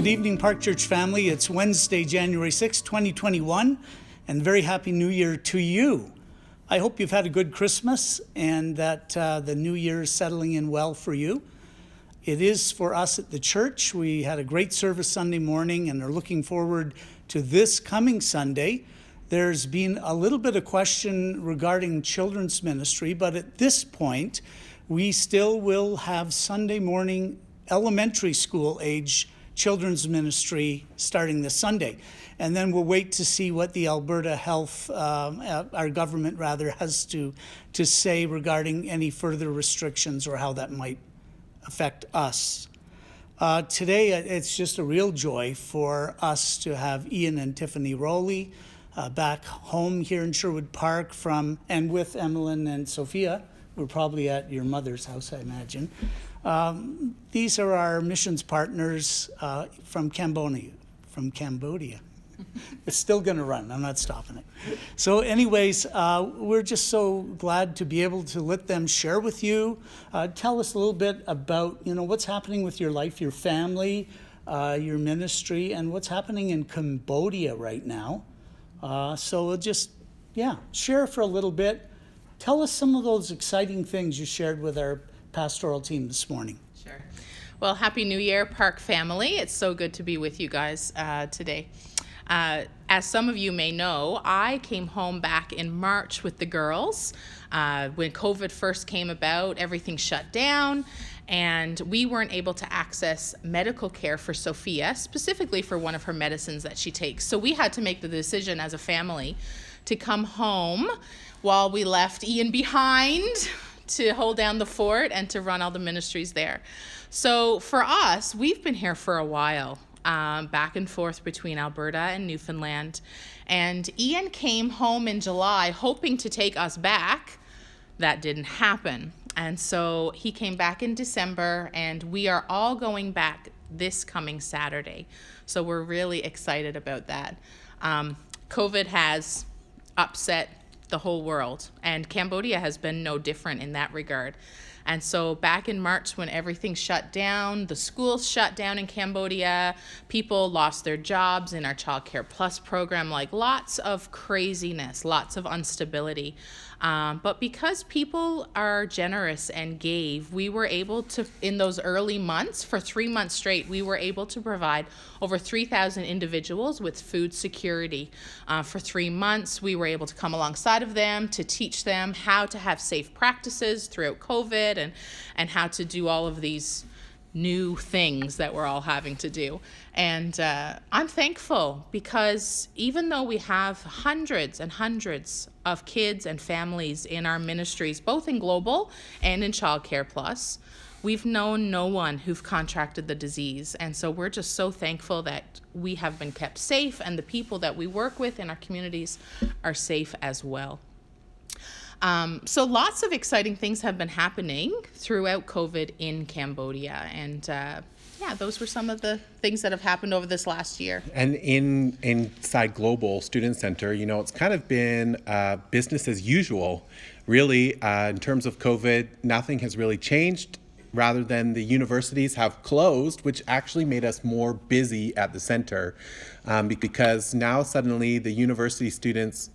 Good evening, Park Church family. It's Wednesday, January 6, 2021, and very happy New Year to you. I hope you've had a good Christmas and that the New Year is settling in well for you. It is for us at the church. We had a great service Sunday morning and are looking forward to this coming Sunday. There's been a little bit of question regarding children's ministry, but at this point, we still will have Sunday morning elementary school age children's ministry starting this Sunday. And then we'll wait to see what the Alberta Health, our government rather, has to say regarding any further restrictions or how that might affect us. Today, it's just a real joy for us to have Ian and Tiffanie Rowley back home here in Sherwood Park and with Emmeline and Sophia. We're probably at your mother's house, I imagine. These are our missions partners from Cambodia. It's still going to run. I'm not stopping it. So anyways, we're just so glad to be able to let them share with you. Tell us a little bit about, what's happening with your life, your family, your ministry, and what's happening in Cambodia right now. So we'll just, share for a little bit. Tell us some of those exciting things you shared with our pastoral team this morning. Sure. Well, Happy New Year, Park family. It's so good to be with you guys today. As some of you may know, I came home back in March with the girls. When COVID first came about, everything shut down, and we weren't able to access medical care for Sophia, specifically for one of her medicines that she takes. So we had to make the decision as a family to come home while we left Ian behind to hold down the fort and to run all the ministries there. So for us, we've been here for a while, back and forth between Alberta and Newfoundland. And Ian came home in July hoping to take us back. That didn't happen. And so he came back in December, and we are all going back this coming Saturday. So we're really excited about that. COVID has upset the whole world, and Cambodia has been no different in that regard. And so back in March, when everything shut down, the schools shut down in Cambodia, people lost their jobs in our Child Care Plus program, like lots of craziness, lots of instability. But because people are generous and gave, we were able to, in those early months, for 3 months straight, we were able to provide over 3,000 individuals with food security. For 3 months, we were able to come alongside of them to teach them how to have safe practices throughout COVID and how to do all of these new things that we're all having to do. And I'm thankful because even though we have hundreds and hundreds of kids and families in our ministries, both in Global and in Child Care Plus, we've known no one who've contracted the disease. And so we're just so thankful that we have been kept safe, and the people that we work with in our communities are safe as well. So lots of exciting things have been happening throughout COVID in Cambodia. And those were some of the things that have happened over this last year. And inside Global Student Center, it's kind of been business as usual. Really, in terms of COVID, nothing has really changed, rather than the universities have closed, which actually made us more busy at the center, because now suddenly the university students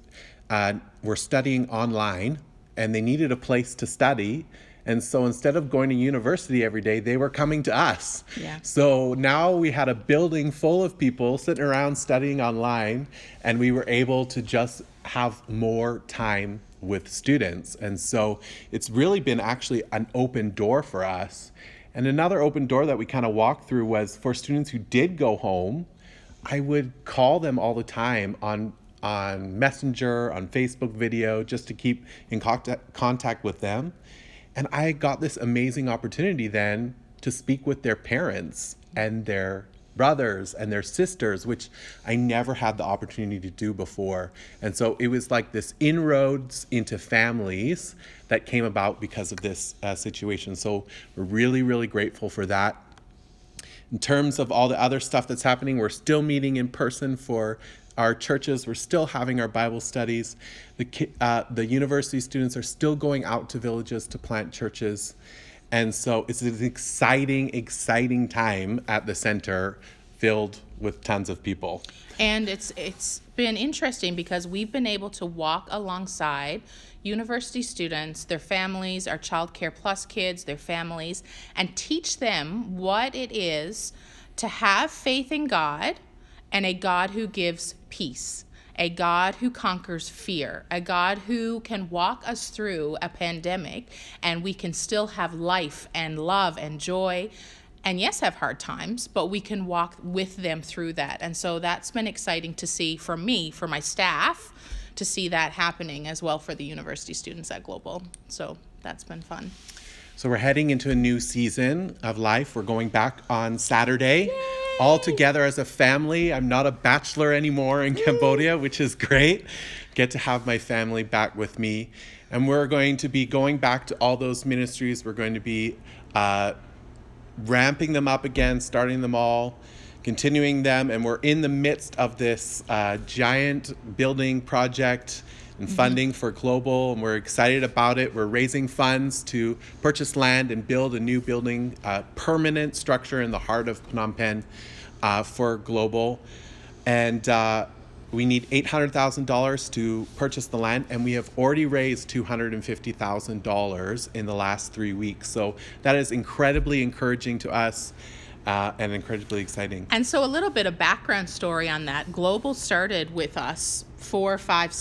were studying online, and they needed a place to study. And so instead of going to university every day, they were coming to us. Yeah. So now we had a building full of people sitting around studying online, and we were able to just have more time with students. And so it's really been actually an open door for us. And another open door that we kind of walked through was for students who did go home. I would call them all the time on Messenger, on Facebook video, just to keep in contact with them. And I got this amazing opportunity then to speak with their parents and their brothers and their sisters, which I never had the opportunity to do before. And so it was like this inroads into families that came about because of this situation. So we're really, really grateful for that. In terms of all the other stuff that's happening, we're still meeting in person for our churches. We're still having our Bible studies. The university students are still going out to villages to plant churches. And so it's an exciting time at the center, filled with tons of people. And it's been interesting because we've been able to walk alongside university students, their families, our Child Care Plus kids, their families, and teach them what it is to have faith in God and a God who gives peace, a God who conquers fear, a God who can walk us through a pandemic and we can still have life and love and joy. And yes, have hard times, but we can walk with them through that. And so that's been exciting to see for me, for my staff, to see that happening as well for the university students at Global. So that's been fun. So we're heading into a new season of life. We're going back on Saturday, all together as a family. I'm not a bachelor anymore in Cambodia, which is great. Get to have my family back with me. And we're going to be going back to all those ministries. We're going to be ramping them up again, starting them all, continuing them, and we're in the midst of this giant building project and funding for Global, and we're excited about it. We're raising funds to purchase land and build a new building, permanent structure in the heart of Phnom Penh for Global. And we need $800,000 to purchase the land, and we have already raised $250,000 in the last 3 weeks. So that is incredibly encouraging to us and incredibly exciting. And so a little bit of background story on that. Global started with us 4, 5,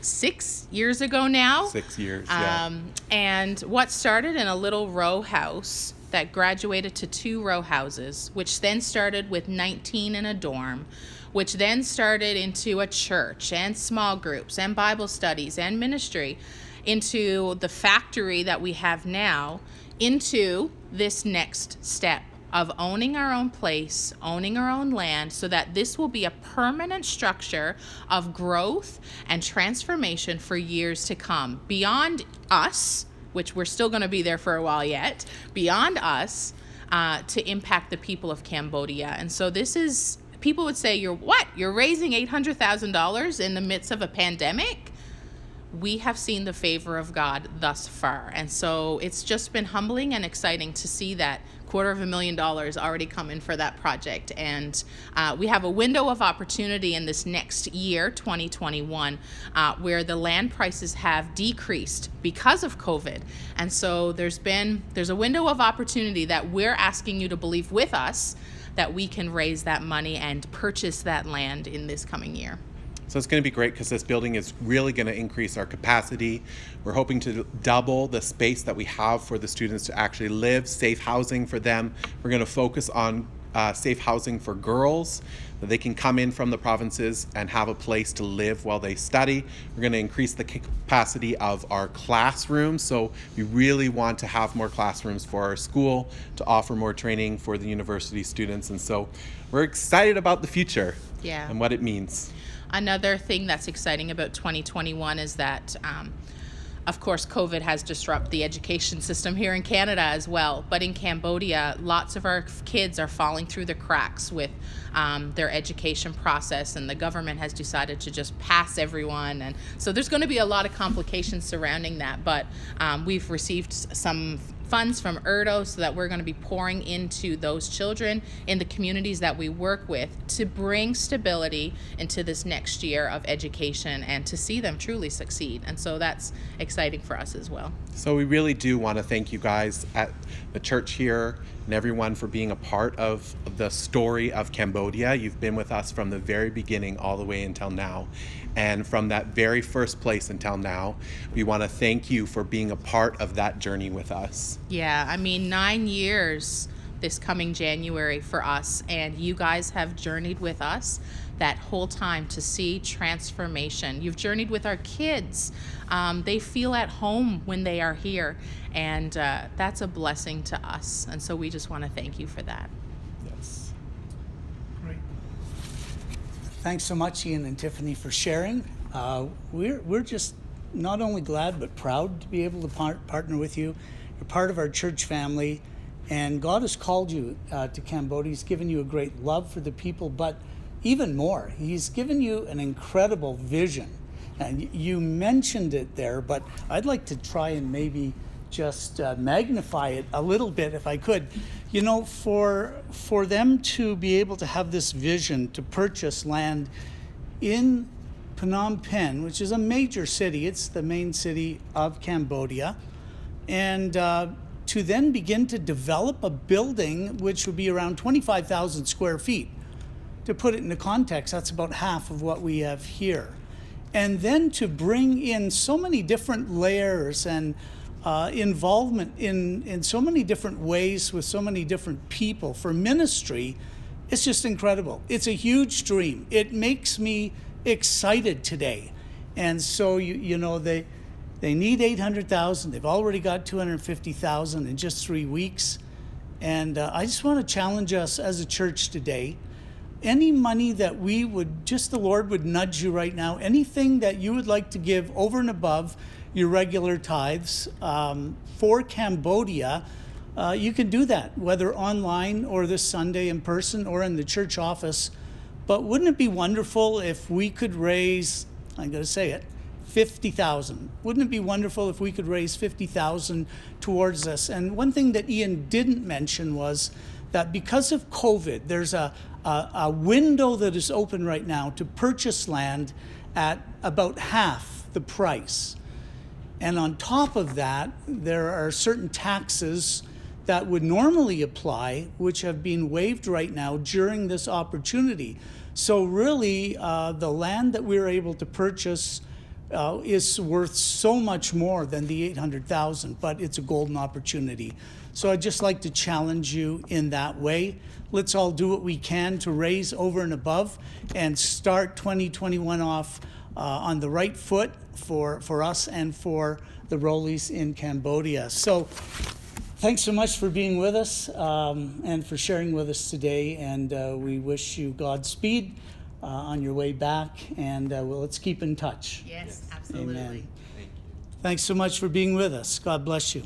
6 years ago now. 6 years, yeah. And what started in a little row house that graduated to 2 row houses, which then started with 19 in a dorm, which then started into a church and small groups and Bible studies and ministry, into the factory that we have now, into this next step of owning our own place, owning our own land, so that this will be a permanent structure of growth and transformation for years to come. Beyond us, which we're still going to be there for a while yet, beyond us, to impact the people of Cambodia. And so this is, people would say, you're raising $800,000 in the midst of a pandemic? We have seen the favor of God thus far. And so it's just been humbling and exciting to see that $250,000 already come in for that project. And we have a window of opportunity in this next year, 2021, where the land prices have decreased because of COVID. And so there's a window of opportunity that we're asking you to believe with us that we can raise that money and purchase that land in this coming year. So it's going to be great because this building is really going to increase our capacity. We're hoping to double the space that we have for the students to actually live, safe housing for them. We're going to focus on safe housing for girls, that they can come in from the provinces and have a place to live while they study. We're going to increase the capacity of our classrooms. So we really want to have more classrooms for our school to offer more training for the university students. And so we're excited about the future and what it means. Another thing that's exciting about 2021 is that, of course, COVID has disrupted the education system here in Canada as well. But in Cambodia, lots of our kids are falling through the cracks with their education process, and the government has decided to just pass everyone. And so there's going to be a lot of complications surrounding that. But we've received some funds from ERDO so that we're going to be pouring into those children in the communities that we work with to bring stability into this next year of education and to see them truly succeed. And so that's exciting for us as well. So we really do want to thank you guys at the church here and everyone for being a part of the story of Cambodia. You've been with us from the very beginning all the way until now. And from that very first place until now, we want to thank you for being a part of that journey with us. Yeah, I mean, 9 years this coming January for us, and you guys have journeyed with us that whole time to see transformation. You've journeyed with our kids. They feel at home when they are here, and that's a blessing to us. And so we just want to thank you for that. Yes. Great. Thanks so much, Ian and Tiffanie, for sharing. We're just not only glad but proud to be able to partner with you. You're part of our church family, and God has called you to Cambodia. He's given you a great love for the people, but even more, He's given you an incredible vision. And you mentioned it there, but I'd like to try and maybe just magnify it a little bit if I could. You know, for them to be able to have this vision to purchase land in Phnom Penh, which is a major city, it's the main city of Cambodia, and to then begin to develop a building which would be around 25,000 square feet. To put it into context, that's about half of what we have here. And then to bring in so many different layers and involvement in so many different ways with so many different people for ministry, it's just incredible. It's a huge dream. It makes me excited today. And so, you know, they need 800,000. They've already got 250,000 in just 3 weeks. And I just want to challenge us as a church today. Any money that we would, just the Lord would nudge you right now, anything that you would like to give over and above your regular tithes for Cambodia, you can do that, whether online or this Sunday in person or in the church office. But wouldn't it be wonderful if we could raise, I'm going to say it, 50,000. Wouldn't it be wonderful if we could raise 50,000 towards this? And one thing that Ian didn't mention was that because of COVID, there's a window that is open right now to purchase land at about half the price. And on top of that, there are certain taxes that would normally apply, which have been waived right now during this opportunity. So really, the land that we're able to purchase is worth so much more than the 800,000, but it's a golden opportunity. So I'd just like to challenge you in that way. Let's all do what we can to raise over and above and start 2021 off on the right foot for us and for the Rowleys in Cambodia. So thanks so much for being with us and for sharing with us today. And we wish you Godspeed on your way back. And well, let's keep in touch. Yes, absolutely. Amen. Thanks so much for being with us. God bless you.